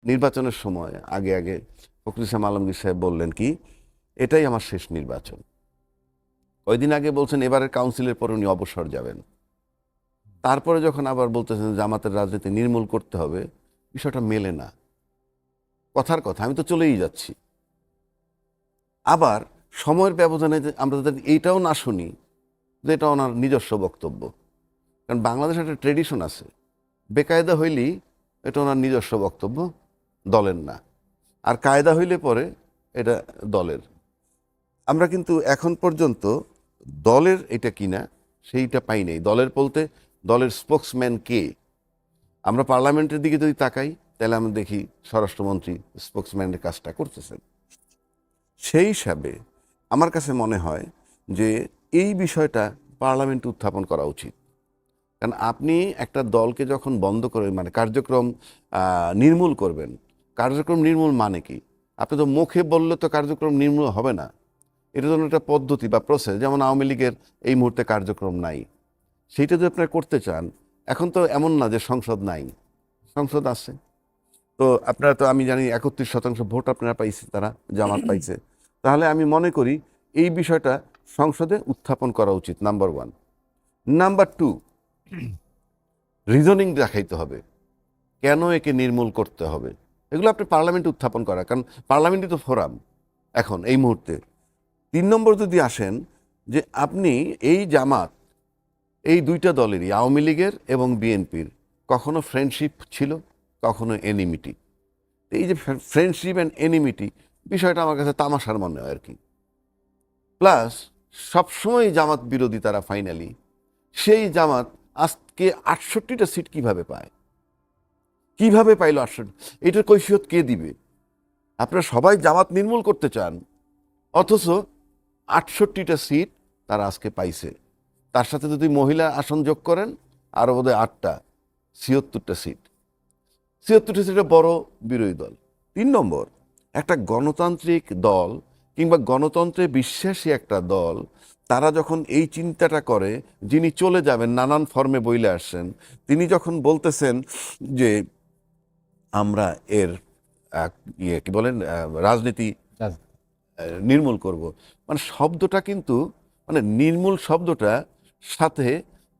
নির্বাচনের সময় আগে আগে ফখরুল ইসলাম আলমগীর সাহেব বললেন কি, এটাই আমার শেষ নির্বাচন। কয়দিন আগে বলছেন এবারের কাউন্সিলের পর উনি অবসর যাবেন। তারপরে যখন আবার বলতেছেন জামাতের রাজনীতি নির্মূল করতে হবে, বিষয়টা মেলে না। কথার কথা, আমি তো চলেই যাচ্ছি। আবার সময়ের ব্যবধানে আমরা যদি এইটাও না শুনি যে এটা ওনার নিজস্ব বক্তব্য, কারণ বাংলাদেশে একটা ট্রেডিশন আছে, বেকায়দা হইলেই এটা ওনার নিজস্ব বক্তব্য, দলের না। আর কায়দা হইলে পরে এটা দলের। আমরা কিন্তু এখন পর্যন্ত দলের এটা কিনা সেইটা পাই নাই। দলের বলতে দলের স্পোক্সম্যান কে? আমরা পার্লামেন্টের দিকে যদি তাকাই তাহলে আমরা দেখি স্বরাষ্ট্রমন্ত্রী স্পোক্সম্যানের কাজটা করতেছেন। সেই হিসাবে আমার কাছে মনে হয় যে এই বিষয়টা পার্লামেন্টে উত্থাপন করা উচিত। কারণ আপনি একটা দলকে যখন বন্ধ করে মানে কার্যক্রম নির্মূল করবেন, কার্যক্রম নির্মূল মানে কি? আপনি তো মুখে বললে তো কার্যক্রম নির্মূল হবে না। এটা ধরুন একটা পদ্ধতি বা প্রসেস, যেমন আওয়ামী লীগের এই মুহূর্তে কার্যক্রম নাই, সেইটা যদি আপনারা করতে চান, এখন তো এমন না যে সংসদ নাই, সংসদ আছে। তো আপনারা তো, আমি জানি 31% ভোট আপনারা পাইছে, তারা জামাত পাইছে। তাহলে আমি মনে করি এই বিষয়টা সংসদে উত্থাপন করা উচিত, নাম্বার 1। নাম্বার 2, রিজনিং দেখাইতে হবে কেন একে নির্মূল করতে হবে। এগুলো আপনি পার্লামেন্টে উত্থাপন করা, কারণ পার্লামেন্টই তো ফোরাম এখন এই মুহূর্তে। 3 নম্বর যদি আসেন, যে আপনি এই জামাত, এই দুইটা দলেরই, আওয়ামী লীগের এবং বিএনপির, কখনো ফ্রেন্ডশিপ ছিল, কখনো এনিমিটি। এই যে ফ্রেন্ডশিপ অ্যান্ড এনিমিটি বিষয়টা আমার কাছে তামাশার মনে হয় আর কি। প্লাস সবসময় জামাত বিরোধী তারা, ফাইনালি সেই জামাত আজকে 68টা সিট কিভাবে পায়, কিভাবে পাইল 68? এটার কৈফিয়ত কে দিবে? আপনারা সবাই জামাত নির্মূল করতে চান, অথচ 68টা সিট তারা আজকে পাইছে। তার সাথে যদি মহিলা আসন যোগ করেন আরও বোধহয় 8টা, 76টা সিট। 76টা সিটে বড় বিরোধী দল। 3 নম্বর, একটা গণতান্ত্রিক দল কিংবা গণতন্ত্রে বিশ্বাসী একটা দল, তারা যখন এই চিন্তাটা করে, যিনি চলে যাবেন নানান ফর্মে বইলে আসছেন, তিনি যখন বলতেছেন যে আমরা এর কি বলেন, রাজনীতি নির্মূল করব, মানে শব্দটা কিন্তু, মানে নির্মূল শব্দটা সাথে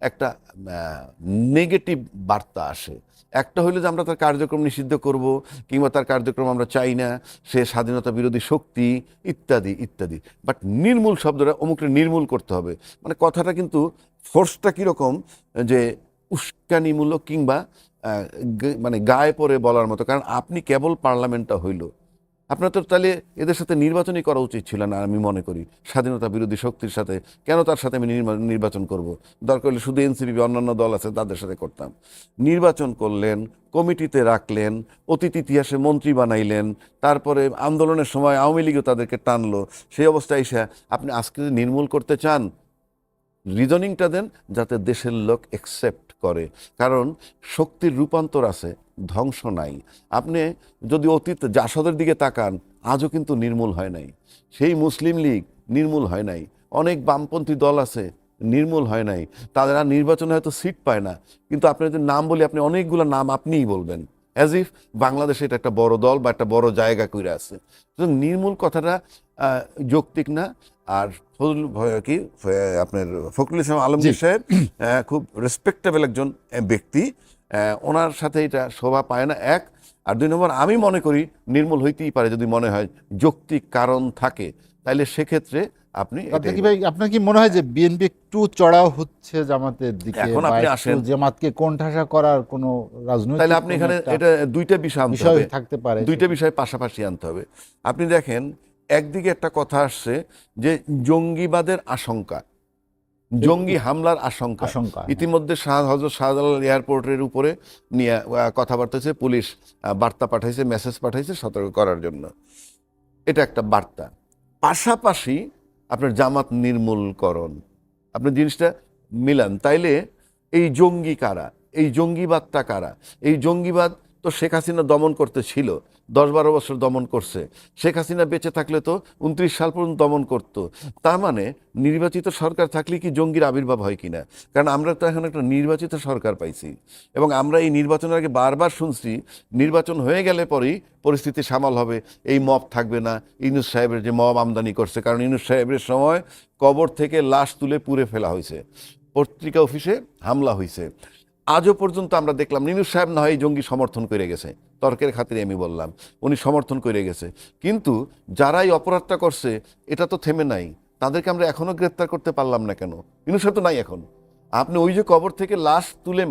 একটা নেগেটিভ বার্তা আসে। একটা হইলো যে আমরা তার কার্যক্রম নিষিদ্ধ করব, কিংবা তার কার্যক্রম আমরা চাই না, সে স্বাধীনতা বিরোধী শক্তি, ইত্যাদি ইত্যাদি। বাট নির্মূল শব্দটা, অমুকটা নির্মূল করতে হবে, মানে কথাটা কিন্তু ফোর্সটা কীরকম, যে উস্কানিমূলক কিংবা মানে গায়ে পড়ে বলার মতো। কারণ আপনি কেবল পার্লামেন্টটা হইল, আপনার তো তাহলে এদের সাথে নির্বাচনই করা উচিত ছিল না আমি মনে করি। স্বাধীনতা বিরোধী শক্তির সাথে কেন তার সাথে আমি নির্বাচন করব? দরকার হলে শুধু এনসিপি, অন্যান্য দল আছে তাদের সাথে করতাম। নির্বাচন করলেন, কমিটিতে রাখলেন, অতীত ইতিহাসে মন্ত্রী বানাইলেন, তারপরে আন্দোলনের সময় আওয়ামী লীগও তাদেরকে টানলো। সেই অবস্থায় এসে আপনি আজকে নির্মূল করতে চান, রিজনিংটা দেন যাতে দেশের লোক অ্যাকসেপ্ট করে। কারণ শক্তির রূপান্তর আছে, ধ্বংস নাই। আপনি যদি অতীত জাসদের দিকে তাকান, আজও কিন্তু নির্মূল হয় নাই। সেই মুসলিম লীগ নির্মূল হয় নাই, অনেক বামপন্থী দল আছে নির্মূল হয় নাই। তারা নির্বাচনে হয়তো সিট পায় না, কিন্তু আপনি যদি নাম বলি, আপনি অনেকগুলো নাম আপনিই বলবেন, অ্যাজ ইফ বাংলাদেশে এটা একটা বড় দল বা একটা বড় জায়গা করে আছে। তো নির্মূল কথাটা যৌক্তিক না। আর কি আপনার ফখরুল ইসলাম আলমগীর সাহেব খুব রেসপেক্টেবল একজন ব্যক্তি, ওনার সাথে এটা শোভা পায় না, 1। আর 2 নম্বর, আমি মনে করি নির্মূল হইতেই পারে যদি মনে হয় যৌক্তিক কারণ থাকে, তাইলে সেক্ষেত্রে আপনি আপনার কি মনে হয় যে বিএনপি একটু চড়াও হচ্ছে জামাতের দিকে? এখন আপনি আসেন, জামাতকে কোণঠাসা করার কোনো রাজনৈতিক, তাহলে আপনি এখানে এটা দুইটা বিষয় আনতে হবে, থাকতে পারে, দুইটা বিষয় পাশাপাশি আনতে হবে। আপনি দেখেন, একদিকে একটা কথা আসছে যে জঙ্গিবাদের আশঙ্কা, জঙ্গি হামলার আশঙ্কা। ইতিমধ্যে হযরত শাহজালাল এয়ারপোর্টের উপরে নিয়ে কথাবার্তা হচ্ছে, পুলিশ বার্তা পাঠাইছে, মেসেজ পাঠাইছে সতর্ক করার জন্য। এটা একটা বার্তা। পাশাপাশি আপনার জামাত নির্মূলকরণ, আপনি জিনিসটা মিলান, তাইলে এই জঙ্গি কারা, এই জঙ্গিবাদটা কারা? এই জঙ্গিবাদ তো শেখ হাসিনা দমন করতে ছিল, 10-12 বছর দমন করছে। শেখ হাসিনা বেঁচে থাকলে তো 29 সাল পর্যন্ত দমন করত। তার মানে নির্বাচিত সরকার থাকলে কি জঙ্গির আবির্ভাব হয় কিনা? কারণ আমরা তো এখন একটা নির্বাচিত সরকার পাইছি, এবং আমরা এই নির্বাচনের আগে বারবার শুনছি নির্বাচন হয়ে গেলে পরেই পরিস্থিতি সামাল হবে, এই মব থাকবে না। ইউনূস সাহেবের যে মব আমদানি করছে, কারণ ইউনূস সাহেবের সময় কবর থেকে লাশ তুলে পুড়ে ফেলা হয়েছে, পত্রিকা অফিসে হামলা হয়েছে। আজও পর্যন্ত আমরা দেখলাম ইউনূস সাহেব না হয় এই জঙ্গি সমর্থন করে গেছে, তর্কের খাতিরে আমি বললাম উনি সমর্থন করে গেছে, কিন্তু যারা এই অপরাধটা করছে এটা তো থেমে নাই, তাদেরকে আমরা এখনো গ্রেপ্তার করতে পারলাম না কেন? ইউনূস সাহেব তো নাই এখন। আপনি ওই যে কবর থেকে লাশ তুলে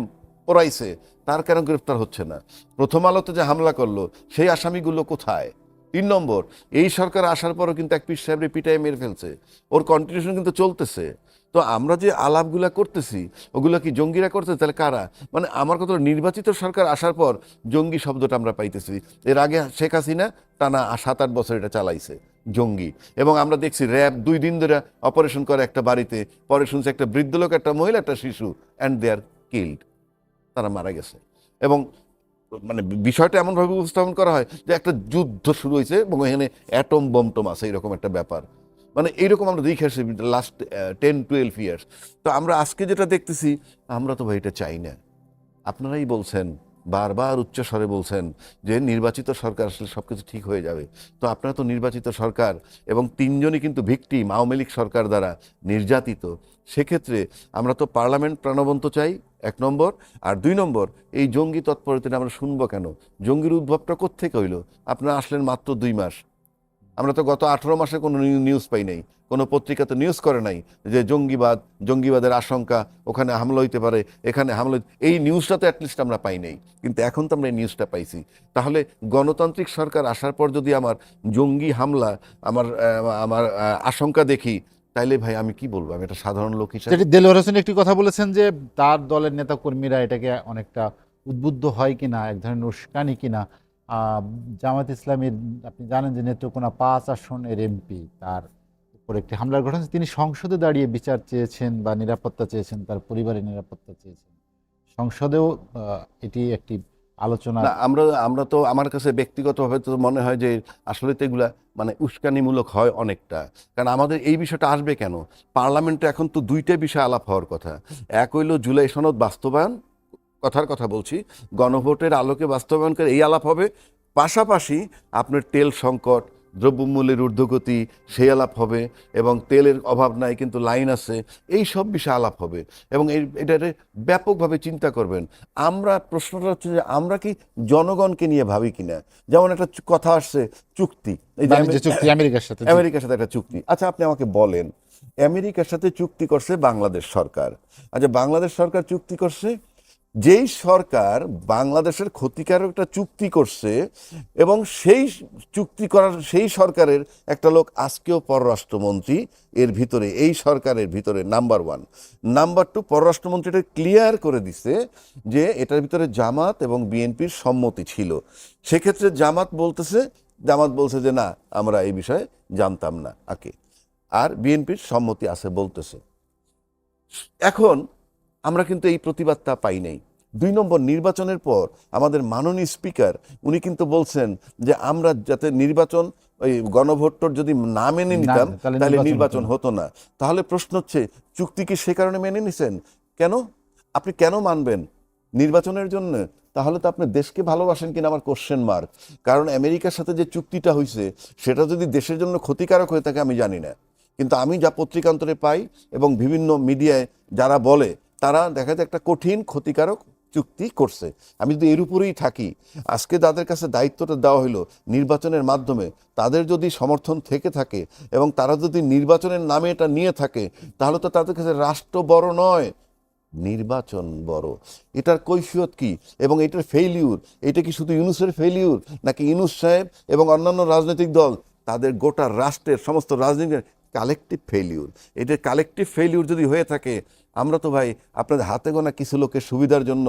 পড়াইছে, তার কেন গ্রেপ্তার হচ্ছে না? প্রথম আলোতে যে হামলা করলো সেই আসামিগুলো কোথায়? 3 নম্বর, এই সরকার আসার পরও কিন্তু এক পীর সাহেবের পিটায় মেরে ফেলছে, ওর কন্টিনিউশন কিন্তু চলতেছে। তো আমরা যে আলাপগুলা করতেছি ওগুলো কি জঙ্গিরা করতেছে? তাহলে কারা? মানে আমার কথা হলো, নির্বাচিত সরকার আসার পর জঙ্গি শব্দটা আমরা পাইতেছি। এর আগে শেখ হাসিনা টানা 7-8 বছর এটা চালাইছে জঙ্গি, এবং আমরা দেখছি র্যাব 2 দিন ধরে অপারেশন করে একটা বাড়িতে, পরে শুনছি একটা বৃদ্ধ লোক, একটা মহিলা, একটা শিশু, অ্যান্ড দে আর কিল্ড, তারা মারা গেছে। এবং মানে বিষয়টা এমনভাবে উপস্থাপন করা হয় যে একটা যুদ্ধ শুরু হয়েছে এবং এখানে অ্যাটম বম টম আছে, এরকম একটা ব্যাপার। মানে এইরকম আমরা দেখে আসছি লাস্ট 10-12 ইয়ার্স। তো আমরা আজকে যেটা দেখতেছি, আমরা তো ভাই এটা চাই না। আপনারাই বলছেন, বারবার উচ্চস্বরে বলছেন যে নির্বাচিত সরকার আসলে সব কিছু ঠিক হয়ে যাবে। তো আপনারা তো নির্বাচিত সরকার, এবং 3 জনই কিন্তু ভিকটিম আওয়ামী লীগ সরকার দ্বারা নির্যাতিত। সেক্ষেত্রে আমরা তো পার্লামেন্ট প্রাণবন্ত চাই, 1 নম্বর। আর 2 নম্বর, এই জঙ্গি তৎপরতা আমরা শুনবো কেন? জঙ্গির উদ্ভবটা কোত্থেকে হইল? আপনারা আসলেন মাত্র 2 মাস, আমরা তো গত 18 মাসে কোনো নিউজ পাই নাই, কোনো পত্রিকা তো নিউজ করে নাই যে জঙ্গিবাদের আশঙ্কা, ওখানে হামলা হইতে পারে, এখানে হামলা এই নিউজটা তো অ্যাটলিস্ট আমরা পাই নাই। কিন্তু এখন তো আমরা এই নিউজটা পাইছি। তাহলে গণতান্ত্রিক সরকার আসার পর যদি আমার জঙ্গি হামলা আমার আমার আশঙ্কা দেখি, তাইলে ভাই আমি কি বলবো? আমি একটা সাধারণ লোক হিসাবে। যেটি দেলোয়ার হোসেন একটি কথা বলেছেন যে তার দলের নেতা কর্মীরা এটাকে অনেকটা উদ্বুদ্ধ হয় কিনা, এক ধরনের উস্কানি কিনা। জামাত ইসলামীর, আপনি জানেন যে নেত্রকোনা 5 আসনের এমপি, তার উপর একটি হামলার ঘটনা, তিনি সংসদে দাঁড়িয়ে বিচার চেয়েছেন বা নিরাপত্তা চেয়েছেন, তার পরিবারের নিরাপত্তা চেয়েছেন। সংসদেও এটি একটি আলোচনা। না, আমরা তো, আমার কাছে ব্যক্তিগতভাবে তো মনে হয় যে আসলে তো এগুলা মানে উস্কানিমূলক হয় অনেকটা। কারণ আমাদের এই বিষয়টা আসবে কেন? পার্লামেন্টে এখন তো 2টা বিষয় আলাপ হওয়ার কথা। এক হইল জুলাই সনদ বাস্তবায়ন, কথার কথা বলছি, গণভোটের আলোকে বাস্তবায়ন করে এই আলাপ হবে। পাশাপাশি আপনার তেল সংকট, দ্রব্যমূল্যের ঊর্ধ্বগতি, সেই আলাপ হবে, এবং তেলের অভাব নাই কিন্তু লাইন আছে, এই সব বিষয়ে আলাপ হবে, এবং এটাতে ব্যাপকভাবে চিন্তা করবেন। আমরা প্রশ্নটা হচ্ছে যে আমরা কি জনগণকে নিয়ে ভাবি কিনা? যেমন একটা কথা আসছে, চুক্তি, এই যে বাণিজ্য চুক্তি আমেরিকার সাথে। আমেরিকার সাথে একটা চুক্তি। আচ্ছা, আপনি আমাকে বলেন, আমেরিকার সাথে চুক্তি করছে বাংলাদেশ সরকার। আচ্ছা, বাংলাদেশ সরকার চুক্তি করছে, যেই সরকার বাংলাদেশের ক্ষতিকারক একটা চুক্তি করছে, এবং সেই চুক্তি করার সেই সরকারের একটা লোক আজকেও পররাষ্ট্রমন্ত্রী, এর ভিতরে এই সরকারের ভিতরে নাম্বার 1। নাম্বার 2, পররাষ্ট্রমন্ত্রীটা ক্লিয়ার করে দিছে যে এটার ভিতরে জামাত এবং বিএনপির সম্মতি ছিল। সেক্ষেত্রে জামাত বলছে যে না, আমরা এই বিষয়ে জানতাম না আগে, আর বিএনপির সম্মতি আছে বলতেছে। এখন আমরা কিন্তু এই প্রতিবাদটা পাই নাই। 2 নম্বর, নির্বাচনের পর আমাদের মাননীয় স্পিকার উনি কিন্তু বলছেন যে আমরা যাতে নির্বাচন, ওই গণভোটর যদি না মেনে নিতাম তাহলে নির্বাচন হতো না। তাহলে প্রশ্ন হচ্ছে, চুক্তি কি সে কারণে মেনে নিছেন? কেন? আপনি কেন মানবেন? নির্বাচনের জন্য? তাহলে তো আপনি দেশকে ভালোবাসেন কিনা আমার কোশ্চেন মার্ক। কারণ আমেরিকার সাথে যে চুক্তিটা হয়েছে সেটা যদি দেশের জন্য ক্ষতিকারক হয়ে থাকে আমি জানি না, কিন্তু আমি যা পত্রিকান্তরে পাই এবং বিভিন্ন মিডিয়ায় যারা বলে, তারা দেখা যায় একটা কঠিন ক্ষতিকারক চুক্তি করছে। আমি যদি এর উপরেই থাকি, আজকে তাদের কাছে দায়িত্বটা দেওয়া হলো নির্বাচনের মাধ্যমে, তাদের যদি সমর্থন থেকে থাকে এবং তারা যদি নির্বাচনের নামে এটা নিয়ে থাকে, তাহলে তো তাদের কাছে রাষ্ট্র বড় নয়, নির্বাচন বড়। এটার কৈফিয়ত কি এবং এটার ফেইলিউর, এটা কি শুধু ইউনূসের ফেইলিউর, নাকি ইউনূস সাহেব এবং অন্যান্য রাজনৈতিক দল, তাদের গোটা রাষ্ট্রের সমস্ত রাজনীতির কালেকটিভ ফেইলিউর? এটার কালেকটিভ ফেইলিউর যদি হয়ে থাকে, আমরা তো ভাই আপনাদের হাতে গোনা কিছু লোকের সুবিধার জন্য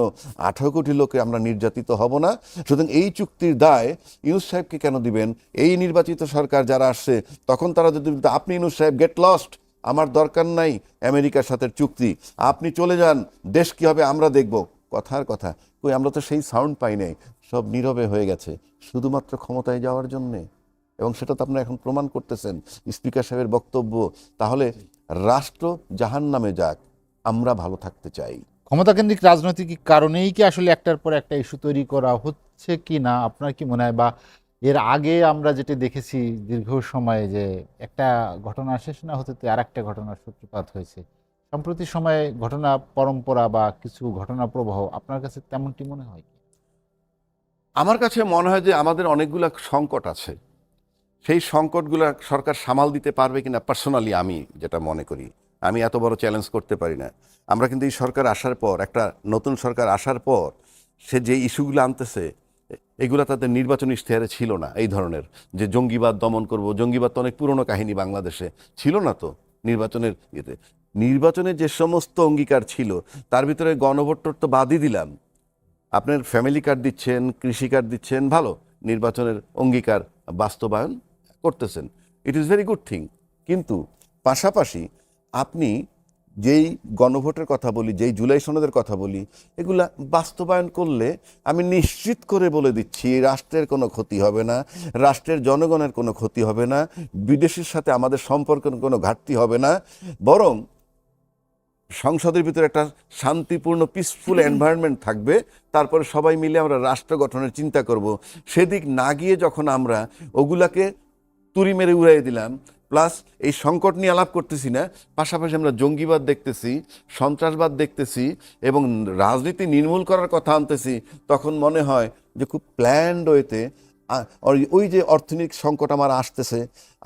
18 কোটি লোকে আমরা নির্যাতিত হব না। সুতরাং এই চুক্তির দায় ইউনূস সাহেবকে কেন দিবেন? এই নির্বাচিত সরকার যারা আসছে, তখন তারা যদি আপনি ইউনূস সাহেব গেট লস্ট, আমার দরকার নাই আমেরিকার সাথে চুক্তি, আপনি চলে যান, দেশ কি হবে আমরা দেখব, কথার কথা। কই, আমরা তো সেই সাউন্ড পাই নাই। সব নীরবে হয়ে গেছে শুধুমাত্র ক্ষমতায় যাওয়ার জন্যে, এবং সেটা তো আপনারা এখন প্রমাণ করতেছেন স্পিকার সাহেবের বক্তব্য। তাহলে রাষ্ট্র জাহান্নামে যাক, আমরা ভালো থাকতে চাই। ক্ষমতাকেন্দ্রিক রাজনৈতিক কারণেই কি আসলে একটার পর একটা ইস্যু তৈরি করা হচ্ছে কি না আপনার কি মনে হয়? বা এর আগে আমরা যেটা দেখেছি দীর্ঘ সময়ে যে একটা ঘটনা শেষ না হতে আর একটা ঘটনার সূত্রপাত হয়েছে, সম্প্রতি সময়ে ঘটনা পরম্পরা বা কিছু ঘটনা প্রবাহ আপনার কাছে তেমনটি মনে হয় কি? আমার কাছে মনে হয় যে আমাদের অনেকগুলো সংকট আছে, সেই সংকটগুলো সরকার সামাল দিতে পারবে কিনা পার্সোনালি আমি যেটা মনে করি, আমি এত বড় চ্যালেঞ্জ করতে পারি না। আমরা কিন্তু এই সরকার আসার পর, একটা নতুন সরকার আসার পর সে যে ইস্যুগুলো আনতেছে এগুলো তাদের নির্বাচন ইশতেহারে ছিল না। এই ধরনের যে জঙ্গিবাদ দমন করব, জঙ্গিবাদ তো অনেক পুরনো কাহিনী, বাংলাদেশে ছিল না তো নির্বাচনের ইয়েতে। নির্বাচনে যে সমস্ত অঙ্গীকার ছিল তার ভিতরে গণভোট তো বাদই দিলাম, আপনার ফ্যামিলি কার্ড দিচ্ছেন, কৃষি কার্ড দিচ্ছেন, ভালো নির্বাচনের অঙ্গীকার বাস্তবায়ন করতেছেন, it is very good thing. কিন্তু পাশাপাশি আপনি যেই গণভোটের কথা বলি, যেই জুলাই সনদের কথা বলি, এগুলা বাস্তবায়ন করলে আমি নিশ্চিত করে বলে দিচ্ছি রাষ্ট্রের কোনো ক্ষতি হবে না, রাষ্ট্রের জনগণের কোনো ক্ষতি হবে না, বিদেশের সাথে আমাদের সম্পর্কের কোনো ঘাটতি হবে না, বরং সংসদের ভিতরে একটা শান্তিপূর্ণ পিসফুল এনভায়রনমেন্ট থাকবে। তারপরে সবাই মিলে আমরা রাষ্ট্র গঠনের চিন্তা করব। সেদিক না গিয়ে যখন আমরা ওগুলাকে তুড়ি মেরে উড়াই দিলাম, প্লাস এই সংকট নিয়ে আলাপ করতেছি না, পাশাপাশি আমরা জঙ্গিবাদ দেখতেছি, সন্ত্রাসবাদ দেখতেছি এবং রাজনীতি নির্মূল করার কথা আনতেছি, তখন মনে হয় যে খুব প্ল্যান্ড ওয়েতে ওই যে অর্থনৈতিক সংকট আমার আসতেছে,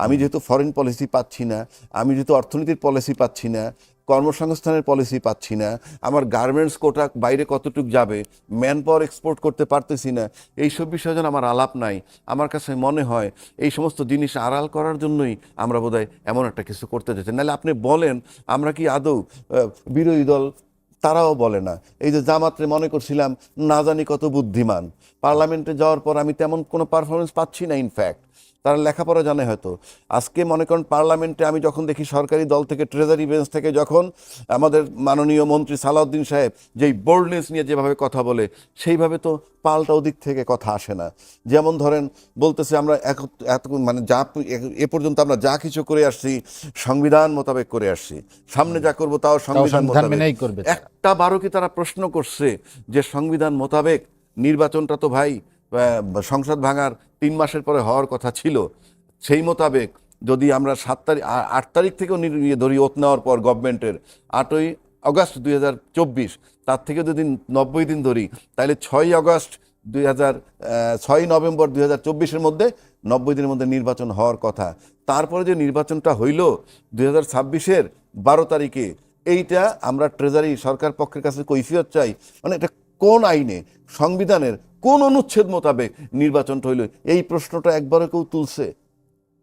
আমি যেহেতু ফরেন পলিসি পাচ্ছি না, আমি যেহেতু অর্থনীতির পলিসি পাচ্ছি না, কর্মসংস্থানের পলিসি পাচ্ছি না, আমার গার্মেন্টস কোটা বাইরে কতটুকু যাবে, ম্যান পাওয়ার এক্সপোর্ট করতে পারতেছি না, এইসব বিষয়ে যেন আমার আলাপ নাই। আমার কাছে মনে হয় এই সমস্ত জিনিস আড়াল করার জন্যই আমরা বোধহয় এমন একটা কিছু করতে চাইছি। নাহলে আপনি বলেন আমরা কি আদৌ বিরোধী দল, তারাও বলে না। এই যে জামাতরে মনে করছিলাম না জানি কত বুদ্ধিমান, পার্লামেন্টে যাওয়ার পর আমি তেমন কোনো পারফরমেন্স পাচ্ছি না। ইনফ্যাক্ট তারা লেখাপড়া জানে হয়তো। আজকে মনে করেন পার্লামেন্টে আমি যখন দেখি সরকারি দল থেকে, ট্রেজারি বেঞ্চ থেকে যখন আমাদের মাননীয় মন্ত্রী সালাউদ্দিন সাহেব যেই বোল্ডনেস নিয়ে যেভাবে কথা বলে, সেইভাবে তো পাল্টা ওদিক থেকে কথা আসে না। যেমন ধরেন বলতেছে আমরা এত মানে যা এ পর্যন্ত আমরা যা কিছু করে আসছি সংবিধান মোতাবেক করে আসছি, সামনে যা করবো তাও সংবিধান মোতাবেক। একটা বারো কি তারা প্রশ্ন করছে যে সংবিধান মোতাবেক নির্বাচনটা তো ভাই সংসদ ভাঙার 3 মাসের পরে হওয়ার কথা ছিল, সেই মোতাবেক যদি আমরা 8 তারিখ থেকেও ধরি ওত নেওয়ার পর গভর্নমেন্টের 8ই আগস্ট 2024, তার থেকে যদি 90 দিন ধরি, তাহলে 6ই আগস্ট 6ই নভেম্বর 2024-এর মধ্যে 90 দিনের মধ্যে নির্বাচন হওয়ার কথা। তারপরে যে নির্বাচনটা হইল 2026-এর 12 তারিখে, এইটা আমরা ট্রেজারি সরকার পক্ষের কাছে কৈফিয়ত চাই। মানে এটা কোন আইনে, সংবিধানের কোন অনুচ্ছেদ মোতাবেক নির্বাচনটা হইল, এই প্রশ্নটা একবারও কেউ তুলছে?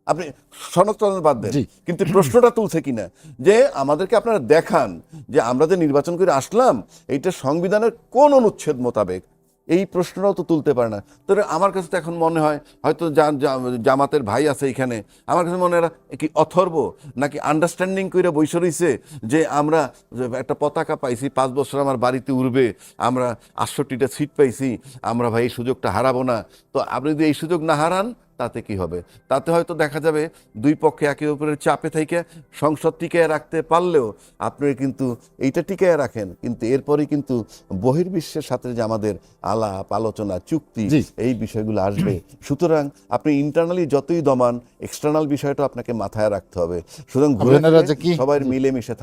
আপনি সনদ বাদ দেন, কিন্তু প্রশ্নটা তুলছে কিনা যে আমাদেরকে আপনারা দেখান যে আমরা যে নির্বাচন করে আসলাম এইটা সংবিধানের কোন অনুচ্ছেদ মোতাবেক, এই প্রশ্নটাও তো তুলতে পারে না। তো আমার কাছে তো এখন মনে হয় হয়তো জামাতের ভাই আছে এখানে, আমার কাছে মনে হয় কি অথর্ব নাকি আন্ডারস্ট্যান্ডিং করে বৈশ রইছে যে আমরা একটা পতাকা পাইছি, 5 বছর আমার বাড়িতে উড়বে, আমরা 68টা সিট পাইছি, আমরা ভাই এই সুযোগটা হারাবো না। তো আপনি যদি এই সুযোগ না হারান তাতে কি হবে? তাতে হয়তো দেখা যাবে দুই পক্ষে একে অপরের চাপে থেকে সংসদ টিকায় রাখতে পারলেও আপনি কিন্তু এইটা টিকায় রাখেন, কিন্তু এরপরে কিন্তু বহির্বিশ্বের সাথে যে আমাদের আলাপ আলোচনা চুক্তি এই বিষয়গুলো আসবে। সুতরাং আপনি ইন্টারনালি যতই দমান, এক্সটার্নাল বিষয়টা আপনাকে মাথায় রাখতে হবে। সুতরাং সবাই মিলেমিশে থাকতে